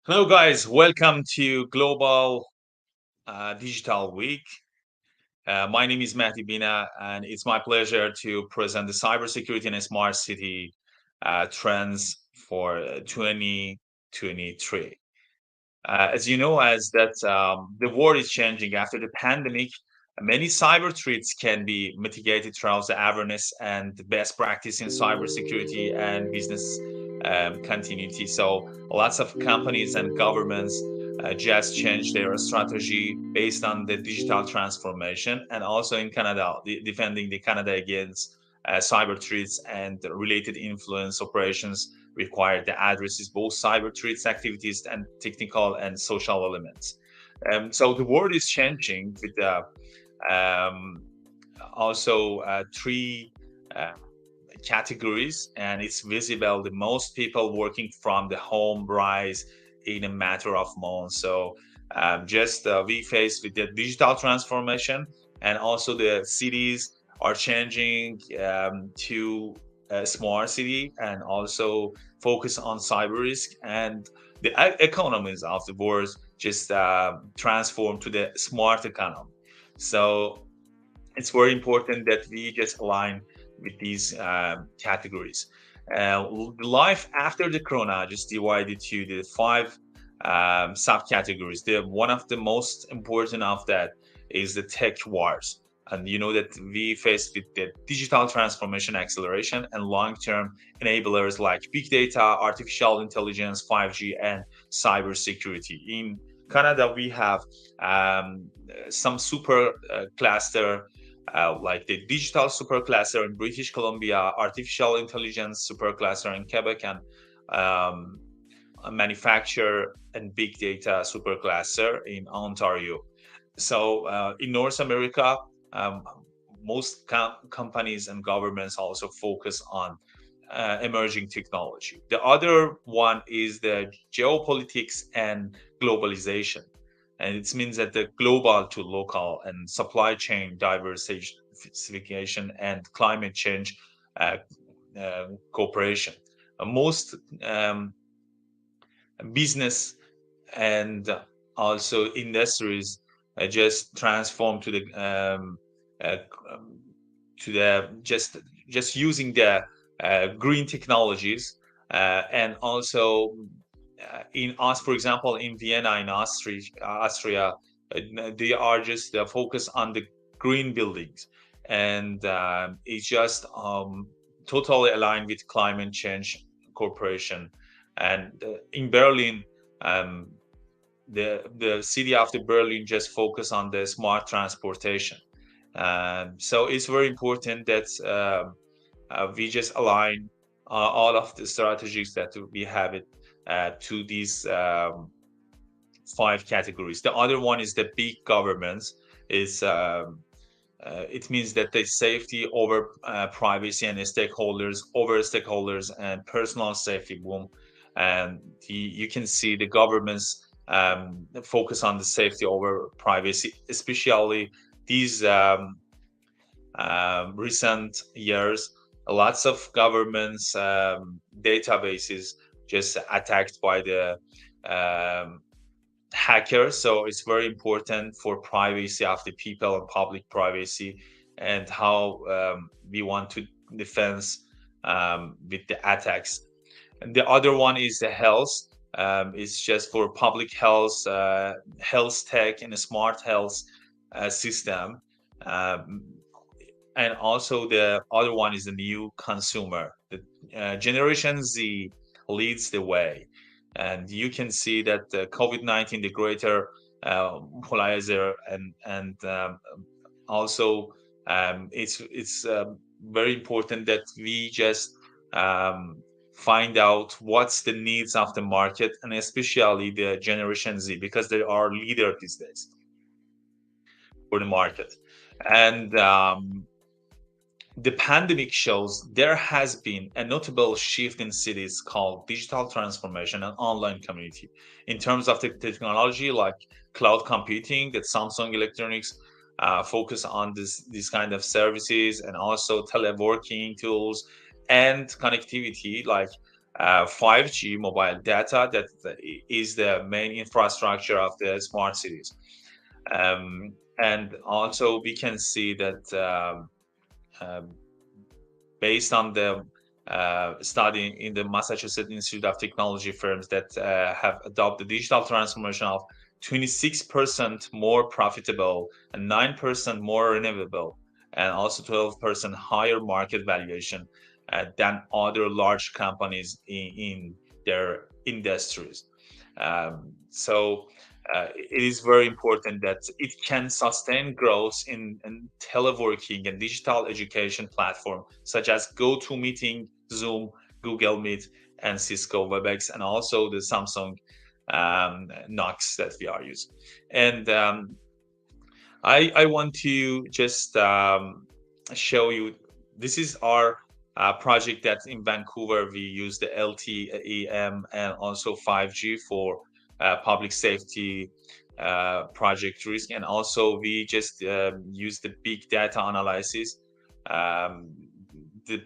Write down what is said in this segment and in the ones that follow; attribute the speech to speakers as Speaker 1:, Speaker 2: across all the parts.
Speaker 1: Hello, guys. Welcome to Global Digital Week. My name is Mahdi Bina, and it's my pleasure to present the cybersecurity and smart city trends for 2023. As you know, as that the world is changing after the pandemic, many cyber threats can be mitigated through the awareness and the best practice in cybersecurity and business continuity. So, lots of companies and governments just changed their strategy based on the digital transformation, and also in Canada, defending the Canada against cyber threats and related influence operations required that addresses both cyber threats activities and technical and social elements. So the world is changing with um, also three uh, categories, and it's visible. The most people working from the home rise in a matter of months. So just we face with the digital transformation, and also the cities are changing to a smart city, and also focus on cyber risk, and the economies of the world just transform to the smart economy. So it's very important that we just align with these categories. Life after the corona just divided to the five subcategories. The one of the most important of that is the tech wars. And you know that we face with the digital transformation acceleration and long-term enablers like big data, artificial intelligence, 5G, and cybersecurity. In Canada, we have some super cluster like the digital supercluster in British Columbia, artificial intelligence supercluster in Quebec, and um, a manufacture and big data supercluster in Ontario. So in North America, um, most companies and governments also focus on emerging technology. The other one is the geopolitics and globalization. And it means that the global to local and supply chain diversification and climate change uh, cooperation. Most um, business and also industries just transform uh, to the just using the green technologies, and also in us, for example, in Vienna, in Austria, they are just focused on the green buildings, and it's just totally aligned with climate change corporation. And in Berlin, um, the city of the Berlin just focus on the smart transportation. So it's very important that we just align all of the strategies that we have it to these five categories. The other one is the big governments. Is It means that the safety over privacy and stakeholders and personal safety boom. And you can see the governments focus on the safety over privacy, especially these recent years. Lots of governments databases just attacked by the um, hackers. So it's very important for privacy of the people and public privacy, and how we want to defend with the attacks. And the other one is the health. It's just for public health, health tech, and a smart health system. Um, and also the other one is the new consumer. The Generation Z leads the way, and you can see that the COVID-19, the greater polarizer, and also it's very important that we just um, find out what's the needs of the market, and especially the Generation Z, because they are leader these days for the market. And the pandemic shows there has been a notable shift in cities called digital transformation and online community. In terms of the technology like cloud computing, that Samsung Electronics focus on this kind of services, and also teleworking tools and connectivity like 5G mobile data that is the main infrastructure of the smart cities. And also we can see that um, based on the study in the Massachusetts Institute of Technology firms that have adopted digital transformation of 26% more profitable and 9% more renewable and also 12% higher market valuation than other large companies in their industries. So it is very important that it can sustain growth in teleworking and digital education platform such as GoToMeeting, Zoom, Google Meet, and Cisco WebEx, and also the Samsung Knox that we are using. And I want to just show you, this is our project that's in Vancouver. We use the LTE-M and also 5G for public safety project risk. And also we just use the big data analysis, um, the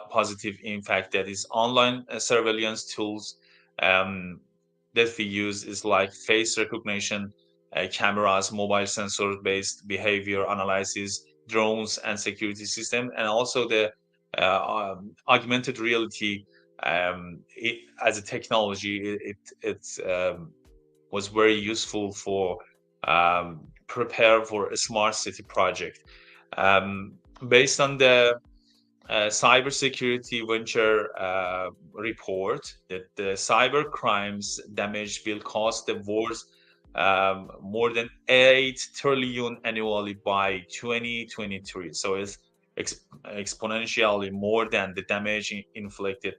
Speaker 1: positive impact that is online surveillance tools um, that we use is like face recognition, cameras, mobile sensor based behavior analysis, drones, and security system, and also the augmented reality. As a technology, was very useful for prepare for a smart city project. Based on the cybersecurity venture report, that the cyber crimes damage will cost the world more than 8 trillion annually by 2023. So it's exponentially more than the damage inflicted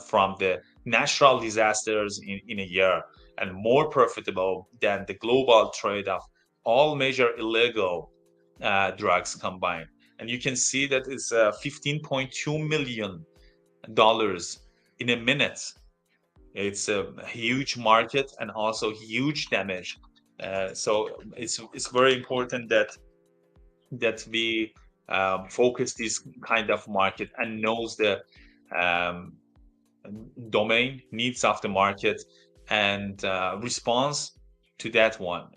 Speaker 1: from the natural disasters in a year, and more profitable than the global trade of all major illegal drugs combined. And you can see that it's $15.2 million in a minute. It's a huge market and also huge damage. So it's very important that we focus this kind of market and knows the um, domain needs of the market and response to that one.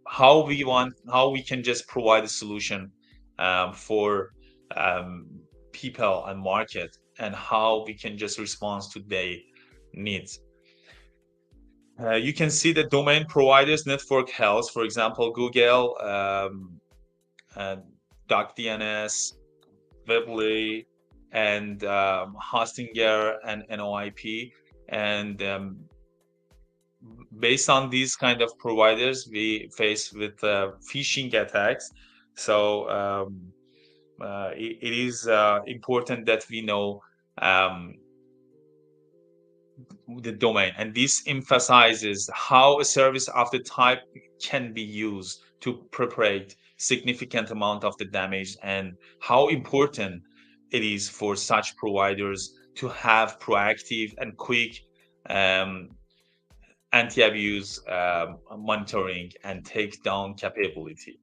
Speaker 1: How we can just provide a solution for um, people and market, and how we can just respond to their needs. You can see the domain providers network health, for example, Google, uh, DocDNS, Weebly, and Hostinger and NOIP. And based on these kind of providers, we face with phishing attacks. So it is important that we know um, the domain, and this emphasizes how a service of the type can be used to perpetrate significant amount of the damage, and how important it is for such providers to have proactive and quick um, anti-abuse monitoring and takedown capability.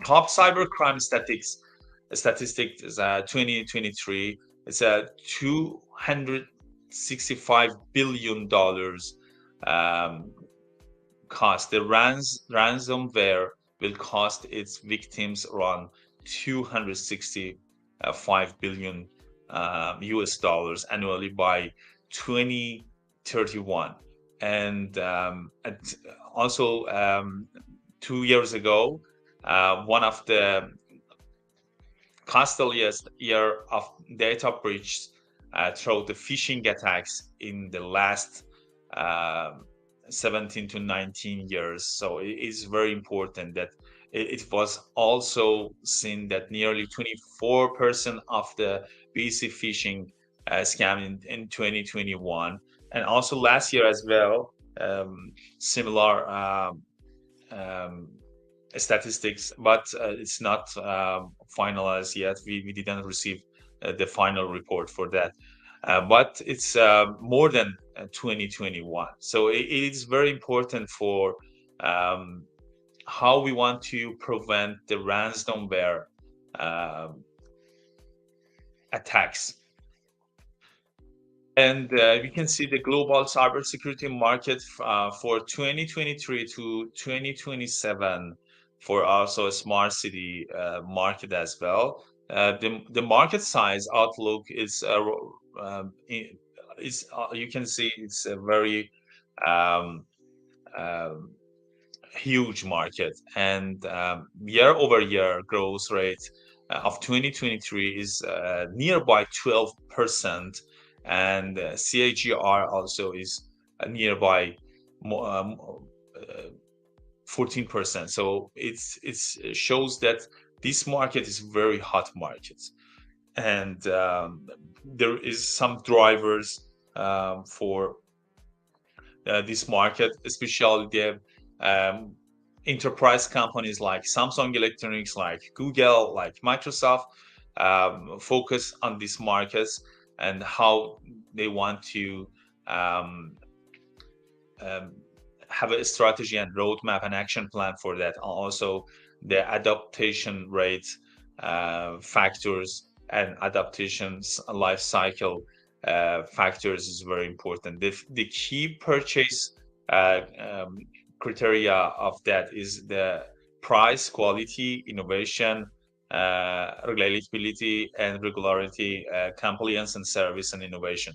Speaker 1: Top cybercrime statistics is 2023. It's a $265 billion cost. The ransomware will cost its victims around 265 billion US dollars annually by 2031. And also 2 years ago, one of the costliest year of data breach through the phishing attacks in the last uh, 17 to 19 years. So it is very important that it was also seen that nearly 24% of the BC phishing scam in 2021, and also last year as well, similar um, statistics, but it's not finalized yet. We didn't receive the final report for that. But it's more than 2021. So it is very important for um, how we want to prevent the ransomware um attacks. And we can see the global cybersecurity market for 2023 to 2027 for also a smart city market as well. The market size outlook is you can see it's a very um, um, huge market, and year over year growth rate of 2023 is nearby 12%, and CAGR also is nearby 14%. So it shows that this market is very hot market, and there is some drivers for this market, especially the um, enterprise companies like Samsung Electronics, like Google, like Microsoft, focus on these markets and how they want to um, um, have a strategy and roadmap and action plan for that. Also, the adaptation rate factors and adaptations life cycle factors is very important. The key purchase um, criteria of that is the price, quality, innovation, reliability, and regularity, compliance, and service and innovation.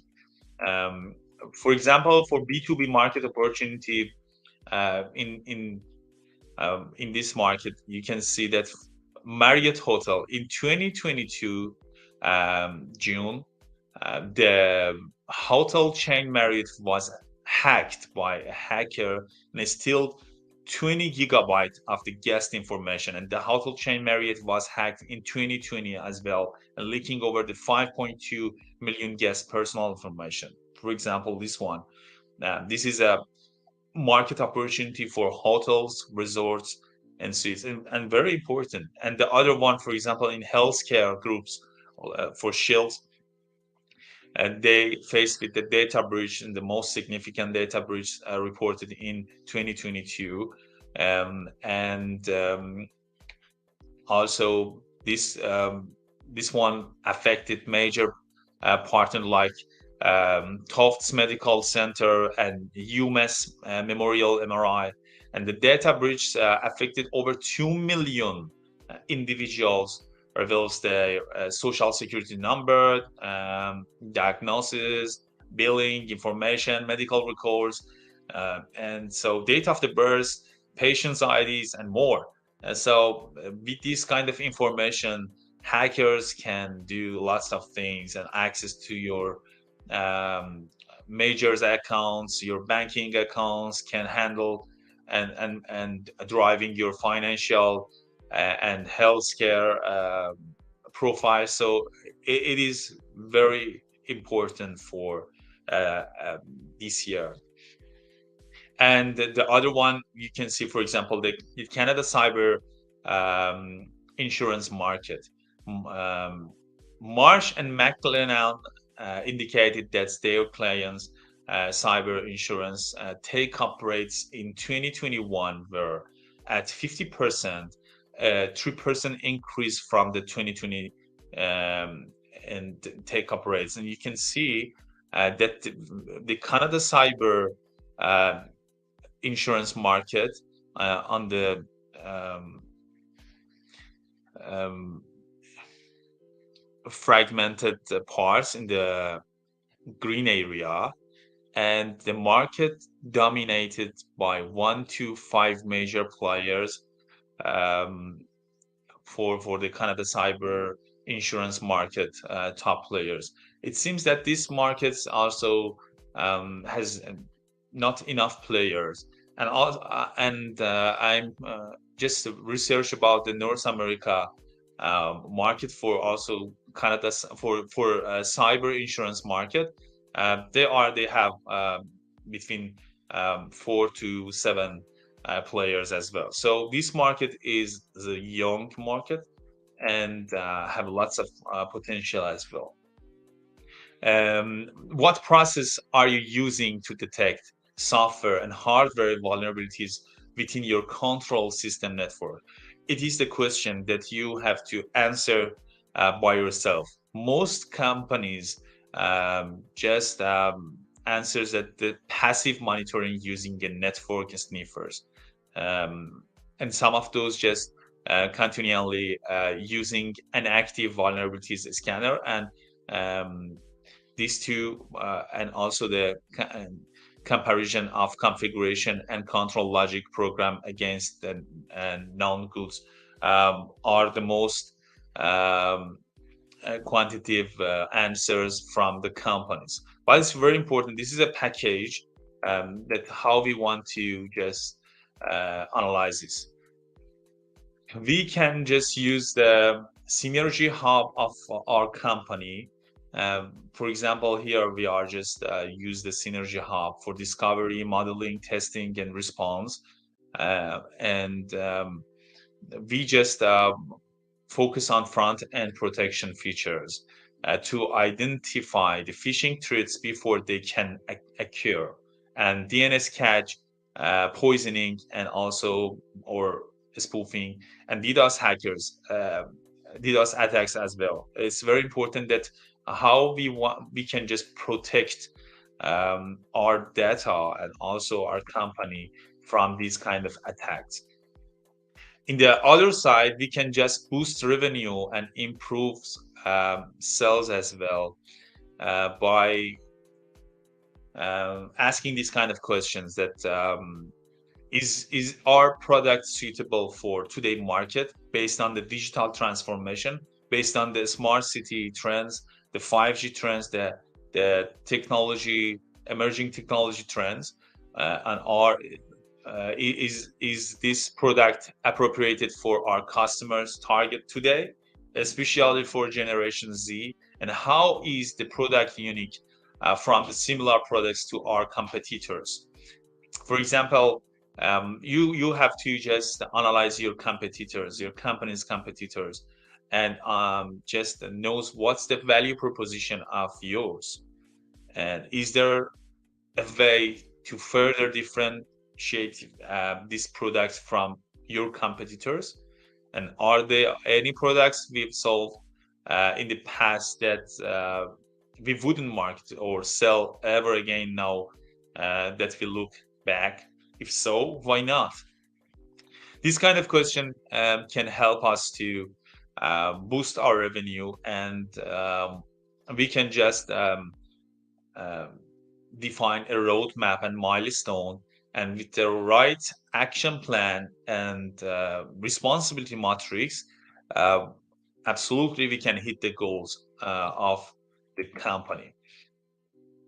Speaker 1: Um, for example, for B2B market opportunity in this market, you can see that Marriott Hotel in 2022 June, the hotel chain Marriott was hacked by a hacker and still 20 gigabyte of the guest information. And the hotel chain Marriott was hacked in 2020 as well, and leaking over the 5.2 million guest personal information. For example, this one. This is a market opportunity for hotels, resorts, and suites, and very important. And the other one, for example, in healthcare groups for Shields, and they faced with the data breach and the most significant data breach reported in 2022. And Also, this one affected major partner like Tufts Medical Center and UMass Memorial MRI, and the data breach affected over 2 million individuals. Reveals their social security number, diagnosis, billing information, medical records, and so date of the birth, patients' IDs, and more. With this kind of information, hackers can do lots of things and access to your um, majors accounts, your banking accounts, can handle and driving your financial and healthcare profile. So it is very important for uh, this year. And the other one you can see, for example, the Canada cyber um, insurance market. Marsh and McLennan indicated that their clients' cyber insurance take-up rates in 2021 were at 50%, 3% increase from the 2020 and take-up rates. And you can see that the Canada cyber uh, insurance market on the um, um, fragmented parts in the green area, and the market dominated by 1 to 5 major players um, for the Canada cyber insurance market top players. It seems that this market also has not enough players, and I'm just research about the North America market for also Canada for cyber insurance market. They have between 4 to 7 players as well. So this market is the young market and have lots of potential as well. What process are you using to detect software and hardware vulnerabilities within your control system network? It is the question that you have to answer by yourself. Most companies just answers that the passive monitoring using a network sniffers. Um, and some of those just continually using an active vulnerabilities scanner, and um, these two, and also the comparison of configuration and control logic program against the known goods are the most um, quantitative answers from the companies. But it's very important. This is a package that how we want to just analyze this. We can just use the synergy hub of our company. For example, here we are just use the synergy hub for discovery, modeling, testing, and response. And we just focus on front end protection features to identify the phishing threats before they can occur, and DNS catch, poisoning, and also or spoofing, and DDoS hackers, DDoS attacks as well. It's very important that how we can just protect our data and also our company from these kind of attacks. In the other side, we can just boost revenue and improve sales as well by asking these kind of questions that is our product suitable for today market based on the digital transformation, based on the smart city trends, the 5G trends, the technology, emerging technology trends, and our is this product appropriated for our customers target today, especially for Generation Z, and how is the product unique from the similar products to our competitors? For example, you have to just analyze your competitors, your company's competitors, and just knows what's the value proposition of yours, and is there a way to further differentiate these products from your competitors? And are there any products we've sold in the past that we wouldn't market or sell ever again now that we look back? If so, why not? This kind of question can help us to boost our revenue, and we can just um, define a roadmap and milestone, and with the right action plan and responsibility matrix, uh, absolutely we can hit the goals of the company.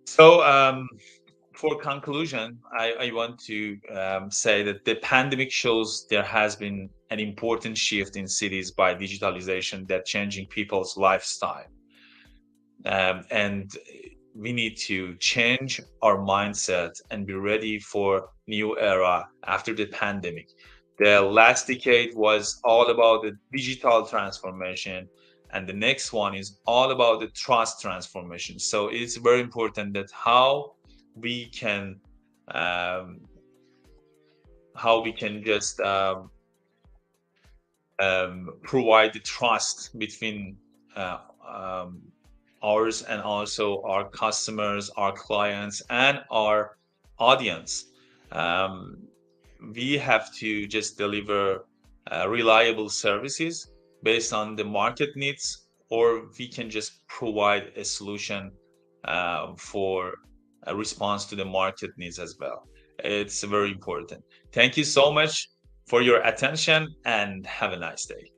Speaker 1: So for conclusion, I want to say that the pandemic shows there has been an important shift in cities by digitalization that changing people's lifestyle, and we need to change our mindset and be ready for new era after the pandemic. The last decade was all about the digital transformation, and the next one is all about the trust transformation. So it's very important that we can um, how we can just provide the trust between uh, um, ours and also our customers, our clients, and our audience. Um, we have to just deliver reliable services based on the market needs, or we can just provide a solution for a response to the market needs as well. It's very important. Thank you so much for your attention and have a nice day.